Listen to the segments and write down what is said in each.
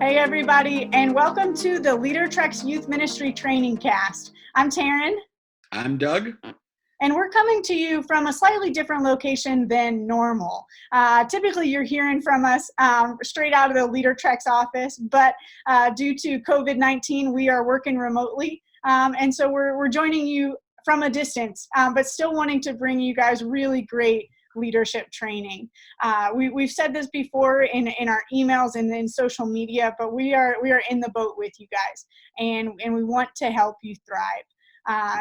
Hey everybody, and welcome to the LeaderTreks Youth Ministry Trainingcast. I'm Taryn. I'm Doug. And we're coming to you from a slightly different location than normal. Typically, you're hearing from us straight out of the LeaderTreks office, but due to COVID-19, we are working remotely. And so we're joining you from a distance, but still wanting to bring you guys really great leadership training. We've said this before in our emails and in social media, but we are in the boat with you guys, and we want to help you thrive.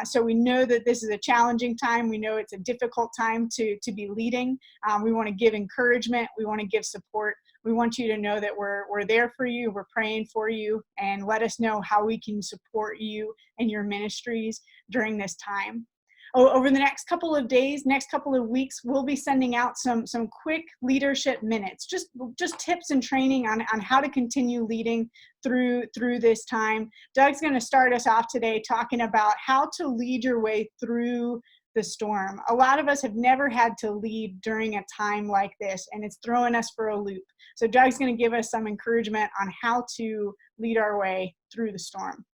So we know that this is a challenging time. We know it's a difficult time to be leading. We want to give encouragement. We want to give support. We want you to know that we're there for you. We're praying for you, and let us know how we can support you and your ministries during this time. Over the next couple of days, next couple of weeks, we'll be sending out some quick leadership minutes, just tips and training on how to continue leading through this time. Doug's going to start us off today talking about how to lead your way through the storm. A lot of us have never had to lead during a time like this, and it's throwing us for a loop. So Doug's going to give us some encouragement on how to lead our way through the storm.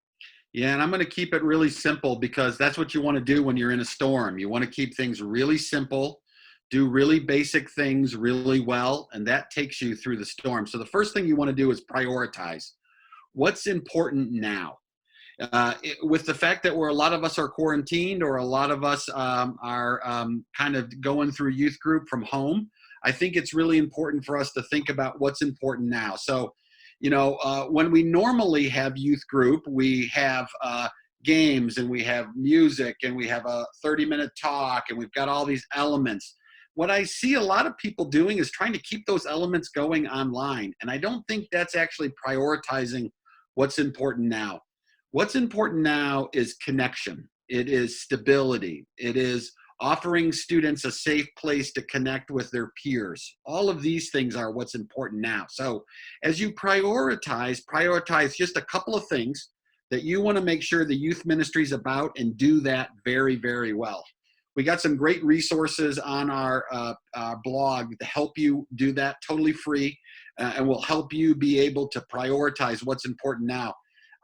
Yeah, and I'm going to keep it really simple because that's what you want to do when you're in a storm. You want to keep things really simple, do really basic things really well, and that takes you through the storm. So the first thing you want to do is prioritize. What's important now? With the fact that a lot of us are quarantined, or a lot of us are kind of going through youth group from home, I think it's really important for us to think about what's important now. So, when we normally have youth group, we have games, and we have music, and we have a 30-minute talk, and we've got all these elements. What I see a lot of people doing is trying to keep those elements going online, and I don't think that's actually prioritizing what's important now. What's important now is connection. It is stability. It is offering students a safe place to connect with their peers. All of these things are what's important now. So as you prioritize just a couple of things that you want to make sure the youth ministry is about, and do that very, very well. We got some great resources on our blog to help you do that, totally free, and will help you be able to prioritize what's important now.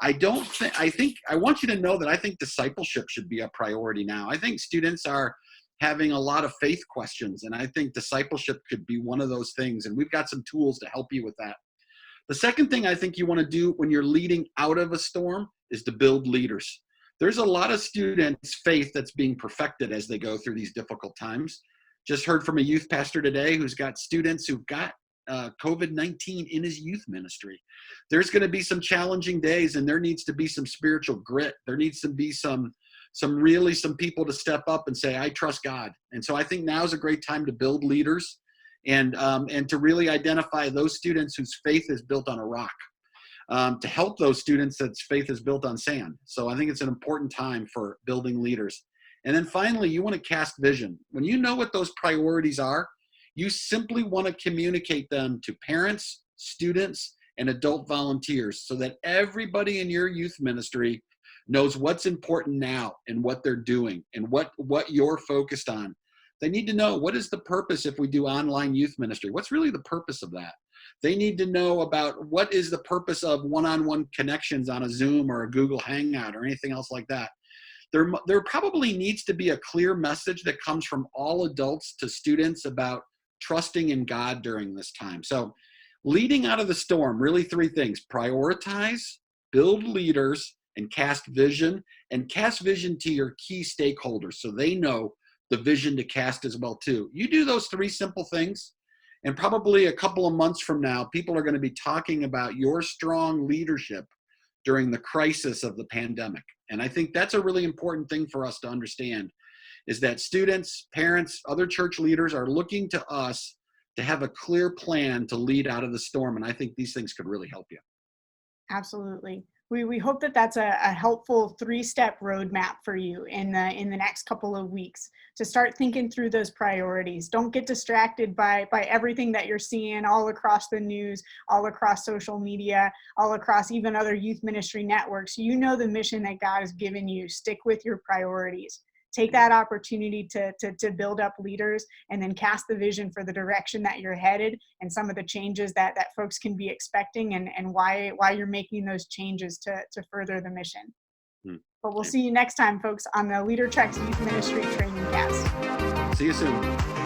I want you to know that I think discipleship should be a priority now. I think students are having a lot of faith questions, and I think discipleship could be one of those things, and we've got some tools to help you with that. The second thing I think you want to do when you're leading out of a storm is to build leaders. There's a lot of students' faith that's being perfected as they go through these difficult times. Just heard from a youth pastor today who's got students who've got COVID-19 in his youth ministry. There's going to be some challenging days, and there needs to be some spiritual grit. There needs to be some people to step up and say, I trust God. And so I think now is a great time to build leaders, and to really identify those students whose faith is built on a rock, to help those students that's faith is built on sand. So I think it's an important time for building leaders. And then finally, you want to cast vision. When you know what those priorities are, you simply want to communicate them to parents, students, and adult volunteers so that everybody in your youth ministry knows what's important now and what they're doing and what you're focused on. They need to know, what is the purpose if we do online youth ministry? What's really the purpose of that? They need to know about what is the purpose of one-on-one connections on a Zoom or a Google Hangout or anything else like that. There probably needs to be a clear message that comes from all adults to students about trusting in God during this time. So leading out of the storm, really three things: prioritize, build leaders, and cast vision. And cast vision to your key stakeholders so they know the vision to cast as well too. You do those three simple things, and probably a couple of months from now, people are going to be talking about your strong leadership during the crisis of the pandemic. And I think that's a really important thing for us to understand, is that students, parents, other church leaders are looking to us to have a clear plan to lead out of the storm. And I think these things could really help you. Absolutely. We hope that that's a helpful 3-step roadmap for you in the next couple of weeks to start thinking through those priorities. Don't get distracted by everything that you're seeing all across the news, all across social media, all across even other youth ministry networks. You know the mission that God has given you. Stick with your priorities. take that opportunity to build up leaders, and then cast the vision for the direction that you're headed and some of the changes that folks can be expecting, and why you're making those changes to further the mission. But we'll see you next time, folks, on the LeaderTreks Youth Ministry Trainingcast. See you soon.